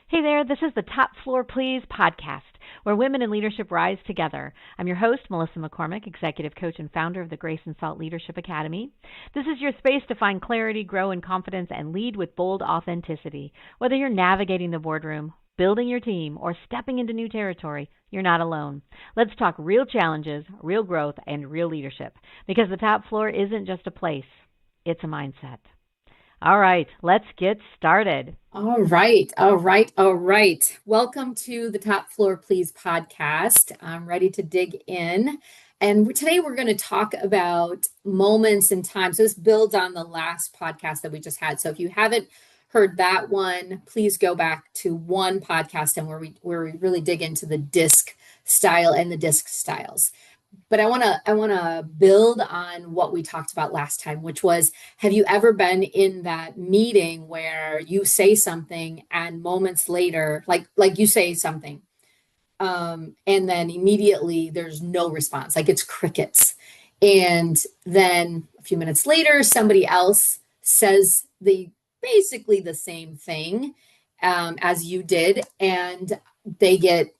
Hey there, this is the Top Floor Please podcast, where women in leadership rise together. I'm your host, Melissa McCormick, executive coach and founder of the Grace and Salt Leadership Academy. This is your space to find clarity, grow in confidence, and lead with bold authenticity. Whether you're navigating the boardroom, building your team, or stepping into new territory, you're not alone. Let's talk real challenges, real growth, and real leadership, because the top floor isn't just a place, it's a mindset. All right, let's get started. All right. Welcome to the Top Floor Please podcast. I'm ready to dig in. And today we're going to talk about moments in time. So this builds on the last podcast that we just had. So if you haven't heard that one, please go back to one podcast and where we really dig into the DISC style and the DISC styles. But I want to build on what we talked about last time, which was, have you ever been in that meeting where you say something and moments later, like you say something, and then immediately there's no response, like it's crickets. And then a few minutes later, somebody else says basically the same thing as you did, and they get,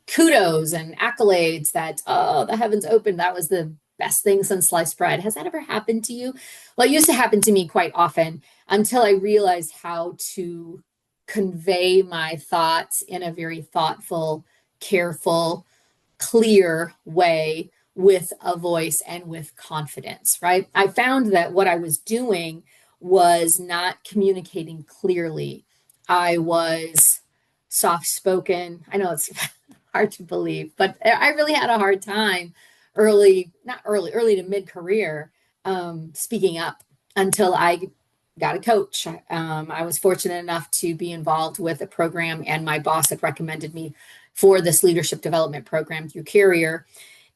kudos and accolades that, oh, the heavens opened. That was the best thing since sliced bread. Has that ever happened to you? Well, it used to happen to me quite often until I realized how to convey my thoughts in a very thoughtful, careful, clear way with a voice and with confidence, right? I found that what I was doing was not communicating clearly. I was soft-spoken. I know it's hard to believe, but I really had a hard time early to mid-career speaking up until I got a coach. I was fortunate enough to be involved with a program, and my boss had recommended me for this leadership development program through Carrier.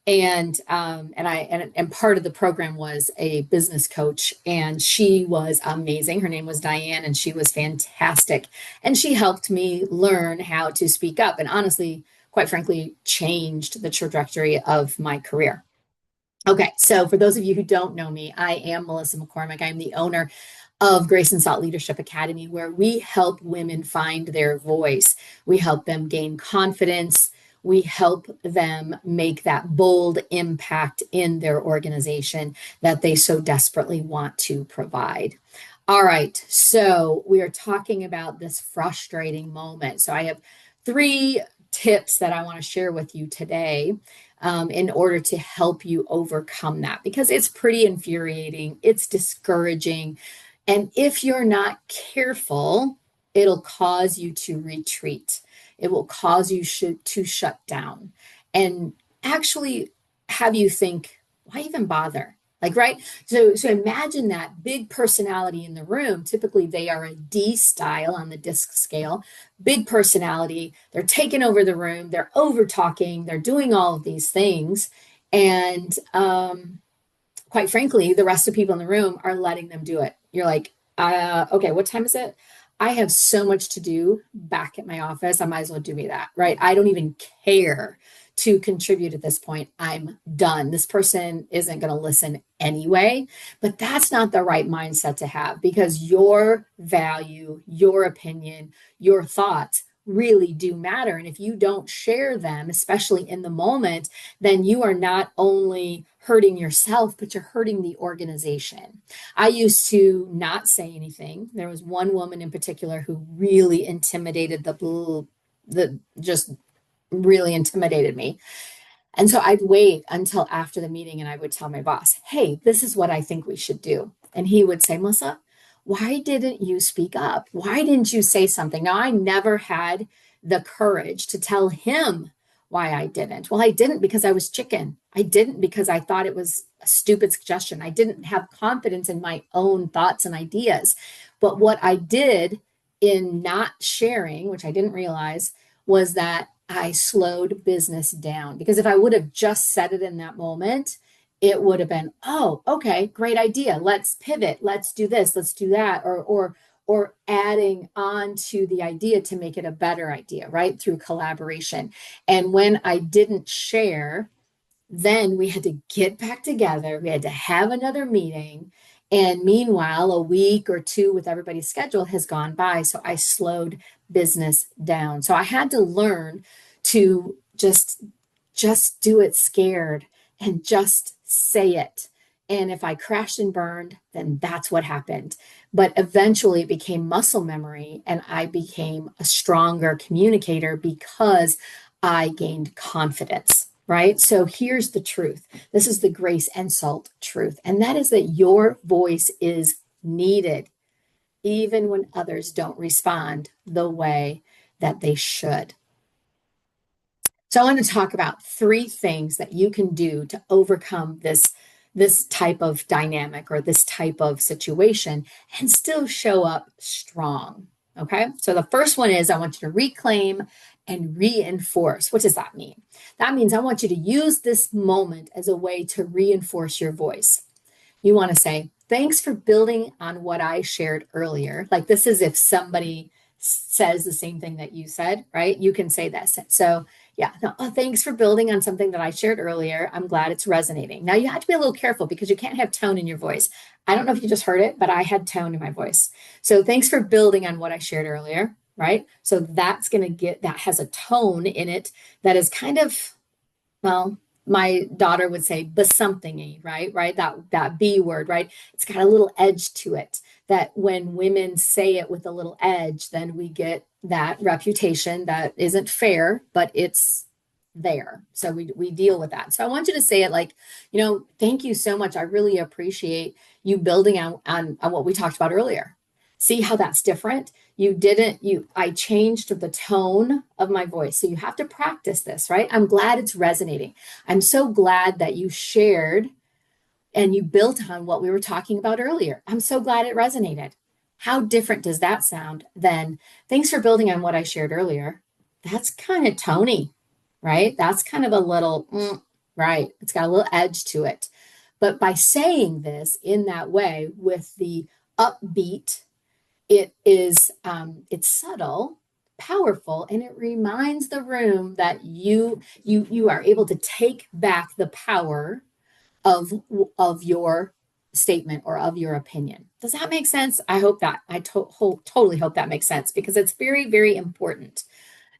And part of the program was a business coach, and she was amazing. Her name was Diane, and she was fantastic. And she helped me learn how to speak up, and honestly, quite frankly, changed the trajectory of my career. Okay, so for those of you who don't know me, I am Melissa McCormick. I'm the owner of Grace and Salt Leadership Academy, where we help women find their voice. We help them gain confidence. We help them make that bold impact in their organization that they so desperately want to provide. All right, so we are talking about this frustrating moment. So I have 3 tips that I want to share with you today in order to help you overcome that, because it's pretty infuriating, it's discouraging, and if you're not careful, it'll cause you to retreat. It will cause you to shut down and actually have you think, why even bother? Like, right? So imagine that big personality in the room. Typically, they are a D style on the DISC scale. Big personality. They're taking over the room. They're over talking. They're doing all of these things. And quite frankly, the rest of the people in the room are letting them do it. You're like, okay, what time is it? I have so much to do back at my office. I might as well do me that, right? I don't even care to contribute at this point. I'm done. This person isn't going to listen anyway, but that's not the right mindset to have, because your value, your opinion, your thoughts really do matter. And if you don't share them, especially in the moment, then you are not only hurting yourself, but you're hurting the organization. I used to not say anything. There was one woman in particular who really intimidated just really intimidated me. And so I'd wait until after the meeting and I would tell my boss, hey, this is what I think we should do. And he would say, Melissa, why didn't you speak up? Why didn't you say something? Now, I never had the courage to tell him why I didn't. Well, I didn't because I was chicken. I didn't because I thought it was a stupid suggestion. I didn't have confidence in my own thoughts and ideas. But what I did in not sharing, which I didn't realize, was that I slowed business down. Because if I would have just said it in that moment, it would have been, oh, okay, great idea. Let's pivot. Let's do this. Let's do that. Or adding on to the idea to make it a better idea, right? Through collaboration. And when I didn't share, then we had to get back together. We had to have another meeting. And meanwhile, a week or two with everybody's schedule has gone by. So I slowed business down. So I had to learn to just do it scared and just say it. And if I crashed and burned, then that's what happened. But eventually it became muscle memory and I became a stronger communicator because I gained confidence, right? So here's the truth. This is the grace and salt truth. And that is that your voice is needed, even when others don't respond the way that they should. So I want to talk about three things that you can do to overcome this type of dynamic or this type of situation and still show up strong. Okay? So the first one is I want you to reclaim and reinforce. What does that mean? That means I want you to use this moment as a way to reinforce your voice. You want to say, thanks for building on what I shared earlier. Like this is if somebody says the same thing that you said, right? You can say that. So yeah, no, thanks for building on something that I shared earlier. I'm glad it's resonating. Now you have to be a little careful because you can't have tone in your voice. I don't know if you just heard it, but I had tone in my voice. So thanks for building on what I shared earlier, right? So that's going to that has a tone in it that is kind of, well, my daughter would say something right, that B word, right? It's got a little edge to it, that when women say it with a little edge, then we get that reputation that isn't fair, but it's there. So we deal with that. So I want you to say it like, thank you so much. I really appreciate you building on what we talked about earlier. See how that's different? I changed the tone of my voice. So you have to practice this, right? I'm glad it's resonating. I'm so glad that you shared and you built on what we were talking about earlier. I'm so glad it resonated. How different does that sound than thanks for building on what I shared earlier? That's kind of tony, right? That's kind of a little, right? It's got a little edge to it. But by saying this in that way with the upbeat, it's subtle, powerful, and it reminds the room that you are able to take back the power of your statement or of your opinion. Does that make sense? I hope that totally hope that makes sense because it's very, very important.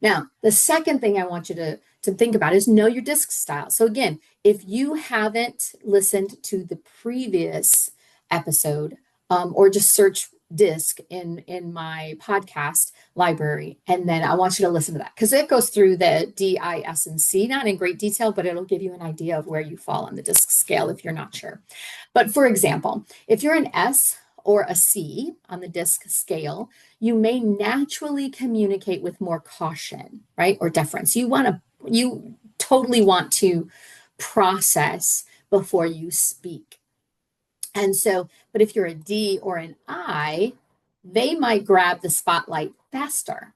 Now, the second thing I want you to think about is know your disc style. So again, if you haven't listened to the previous episode, or just search disc in my podcast library, and then I want you to listen to that because it goes through the D, I, S, and C, not in great detail, but it'll give you an idea of where you fall on the disc scale if you're not sure. But for example, if you're an S or a C on the disc scale, you may naturally communicate with more caution, right? Or deference. You totally want to process before you speak. And so, but if you're a D or an I, they might grab the spotlight faster.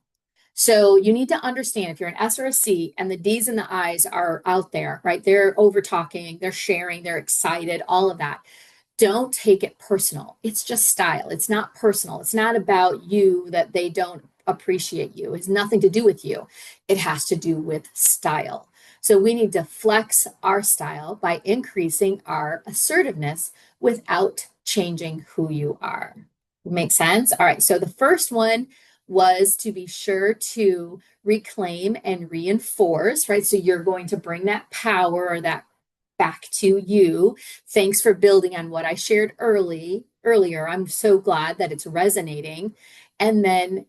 So you need to understand if you're an S or a C and the D's and the I's are out there, right? They're over talking, they're sharing, they're excited, all of that. Don't take it personal. It's just style. It's not personal. It's not about you that they don't appreciate you. It has nothing to do with you. It has to do with style. So we need to flex our style by increasing our assertiveness without changing who you are. Make sense? All right. So the first one was to be sure to reclaim and reinforce, right? So you're going to bring that power or that back to you. Thanks for building on what I shared earlier. I'm so glad that it's resonating. And then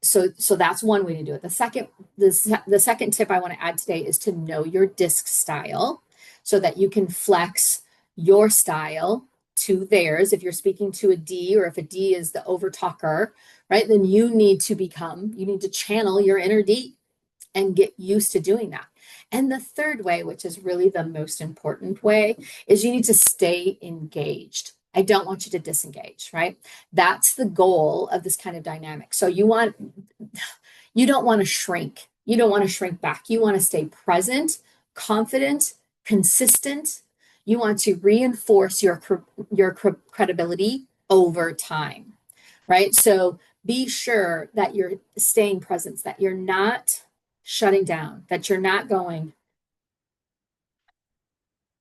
so that's one way to do it. The second tip I want to add today is to know your disc style so that you can flex your style to theirs. If you're speaking to a D or if a D is the over talker, right? Then you need to channel your inner D and get used to doing that. And the third way, which is really the most important way, is you need to stay engaged. I don't want you to disengage, right? That's the goal of this kind of dynamic. So you don't want to shrink. You don't want to shrink back. You want to stay present, confident, consistent. You want to reinforce your credibility over time, right? So be sure that you're staying present, that you're not shutting down, that you're not going,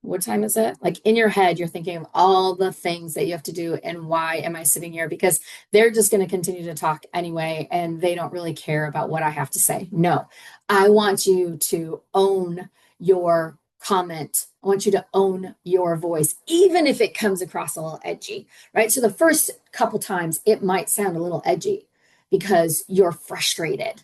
What time is it? Like in your head, you're thinking of all the things that you have to do and why am I sitting here? Because they're just going to continue to talk anyway, and they don't really care about what I have to say. No, I want you to own your comment. I want you to own your voice, even if it comes across a little edgy, right? So the first couple times it might sound a little edgy because you're frustrated.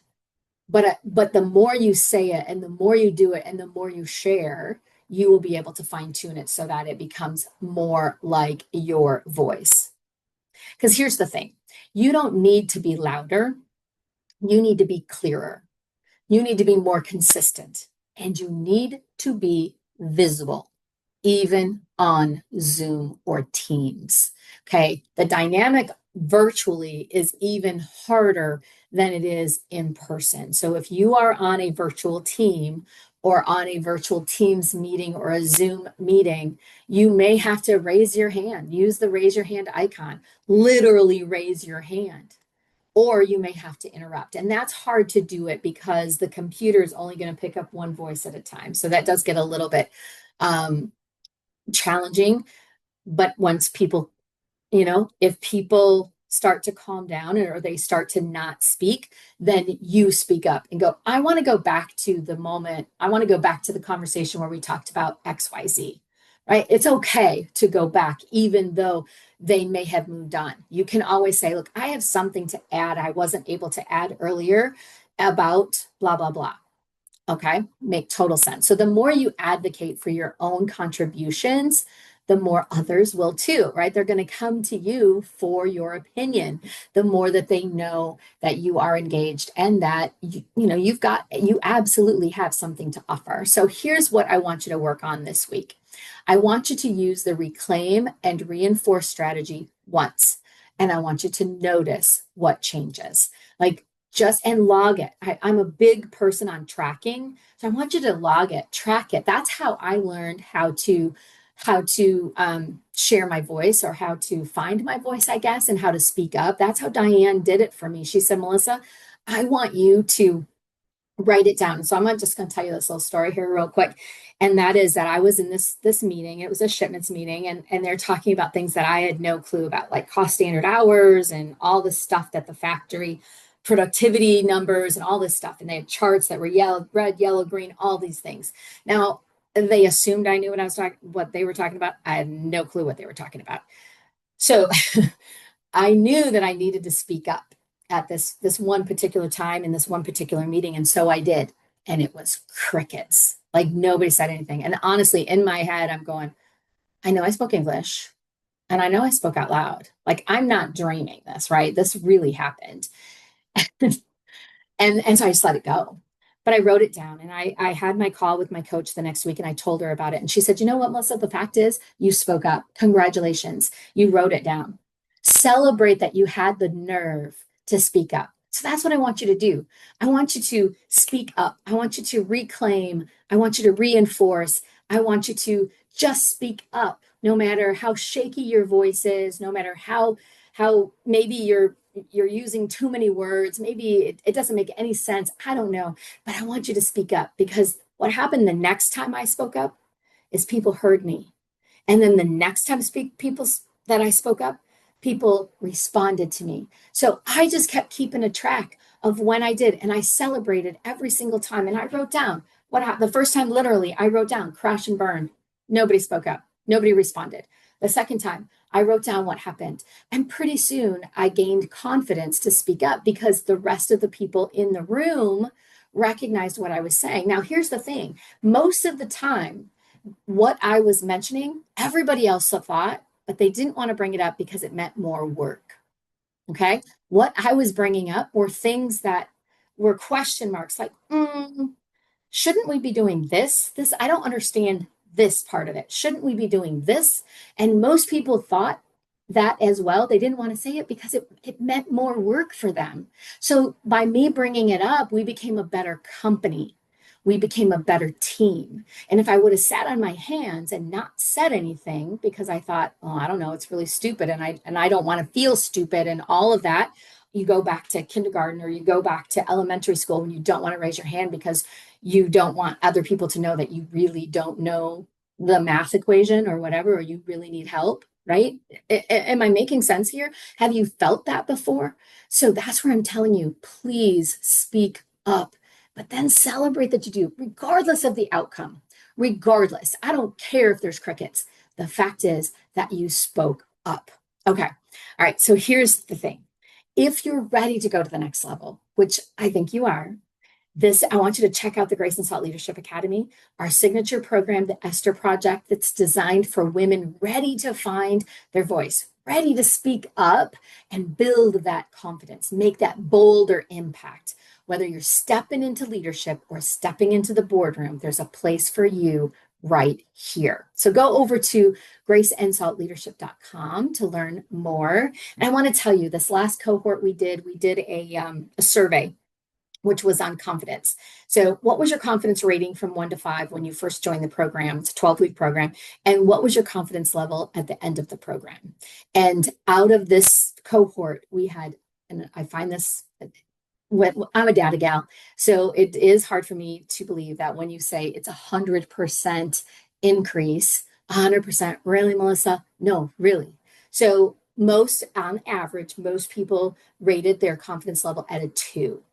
But the more you say it and the more you do it and the more you share, you will be able to fine tune it so that it becomes more like your voice. Because here's the thing, you don't need to be louder, you need to be clearer, you need to be more consistent, and you need to be visible, even on Zoom or Teams. Okay. The dynamic virtually is even harder than it is in person. So if you are on a virtual team or on a virtual Teams meeting or a Zoom meeting, you may have to raise your hand, use the raise your hand icon, literally raise your hand. Or you may have to interrupt. And that's hard to do it because the computer is only going to pick up one voice at a time. So that does get a little bit challenging. But once people, if people start to calm down or they start to not speak, then you speak up and go, I want to go back to the moment. I want to go back to the conversation where we talked about XYZ, right? It's okay to go back, even though they may have moved on. You can always say, look, I have something to add I wasn't able to add earlier about blah, blah, blah. Okay, make total sense. So the more you advocate for your own contributions, the more others will too, right? They're going to come to you for your opinion. The more that they know that you are engaged and that you absolutely have something to offer. So here's what I want you to work on this week. I want you to use the reclaim and reinforce strategy once, and I want you to notice what changes. Like and log it. I'm a big person on tracking. So I want you to log it, track it. That's how I learned how to share my voice, or how to find my voice, I guess, and how to speak up. That's how Diane did it for me. She said, Melissa, I want you to write it down. So I'm just going to tell you this little story here real quick. And that is that I was in this meeting. It was a shipments meeting, and they're talking about things that I had no clue about, like cost standard hours and all the stuff that the factory productivity numbers and all this stuff. And they had charts that were yellow, red, yellow, green, all these things. Now, they assumed I knew what they were talking about. I had no clue what they were talking about. So I knew that I needed to speak up at this one particular time in this one particular meeting. And so I did. And it was crickets. Like nobody said anything. And honestly, in my head, I'm going, I know I spoke English and I know I spoke out loud. Like I'm not dreaming this, right? This really happened. And so I just let it go. But I wrote it down, and I had my call with my coach the next week, and I told her about it. And she said, you know what, Melissa, the fact is you spoke up. Congratulations. You wrote it down. Celebrate that you had the nerve to speak up. So that's what I want you to do. I want you to speak up. I want you to reclaim. I want you to reinforce. I want you to just speak up, no matter how shaky your voice is, no matter how maybe you're using too many words. Maybe it doesn't make any sense. I don't know. But I want you to speak up, because what happened the next time I spoke up is people heard me. And then the next time that I spoke up, people responded to me. So I just kept keeping a track of when I did. And I celebrated every single time. And I wrote down what happened. The first time, literally, I wrote down crash and burn. Nobody spoke up. Nobody responded. The second time, I wrote down what happened. And pretty soon I gained confidence to speak up because the rest of the people in the room recognized what I was saying. Now, here's the thing. Most of the time, what I was mentioning, everybody else thought, but they didn't want to bring it up because it meant more work. Okay. What I was bringing up were things that were question marks, like, shouldn't we be doing this? I don't understand this part of it. Shouldn't we be doing this? And most people thought that as well. They didn't want to say it because it meant more work for them. So by me bringing it up, we became a better company. We became a better team. And if I would have sat on my hands and not said anything because I thought, oh, I don't know, it's really stupid, and I don't want to feel stupid and all of that, you go back to kindergarten or you go back to elementary school when you don't want to raise your hand because you don't want other people to know that you really don't know the math equation or whatever, or you really need help, right? Am I making sense here? Have you felt that before? So that's where I'm telling you, please speak up, but then celebrate that you do, regardless of the outcome. Regardless, I don't care if there's crickets. The fact is that you spoke up. Okay. All right. So here's the thing. If you're ready to go to the next level, which I think you are, I want you to check out the Grace and Salt Leadership Academy, our signature program, the Esther Project, that's designed for women ready to find their voice, ready to speak up and build that confidence, make that bolder impact. Whether you're stepping into leadership or stepping into the boardroom, there's a place for you right here. So go over to graceandsaltleadership.com to learn more. And I want to tell you, this last cohort we did a survey which was on confidence. So, what was your confidence rating from 1 to 5 when you first joined the program? It's a 12-week program. And what was your confidence level at the end of the program? And out of this cohort, we had, and I find this, I'm a data gal, so it is hard for me to believe that when you say it's 100% increase, 100%, really, Melissa? No, really. So, on average, most people rated their confidence level at a 2.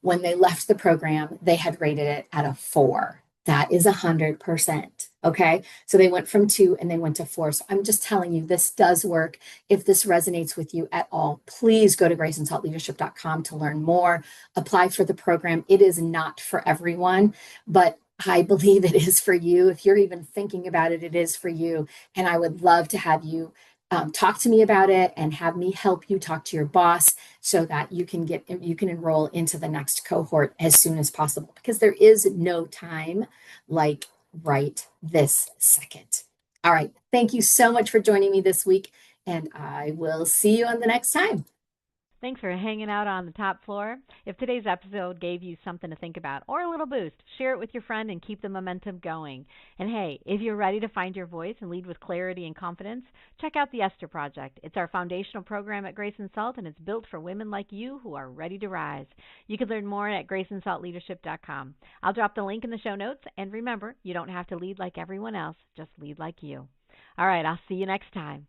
When they left the program, they had rated it at a 4. That is 100%. Okay. So they went from 2 and they went to 4. So I'm just telling you, this does work. If this resonates with you at all, please go to graceandsaltleadership.com to learn more. Apply for the program. It is not for everyone, but I believe it is for you. If you're even thinking about it, it is for you. And I would love to have you talk to me about it and have me help you talk to your boss so that you can enroll into the next cohort as soon as possible, because there is no time like right this second. All right. Thank you so much for joining me this week, and I will see you on the next time. Thanks for hanging out on the top floor. If today's episode gave you something to think about or a little boost, share it with your friend and keep the momentum going. And hey, if you're ready to find your voice and lead with clarity and confidence, check out the Esther Project. It's our foundational program at Grace and Salt, and it's built for women like you who are ready to rise. You can learn more at graceandsaltleadership.com. I'll drop the link in the show notes, and remember, you don't have to lead like everyone else, just lead like you. All right, I'll see you next time.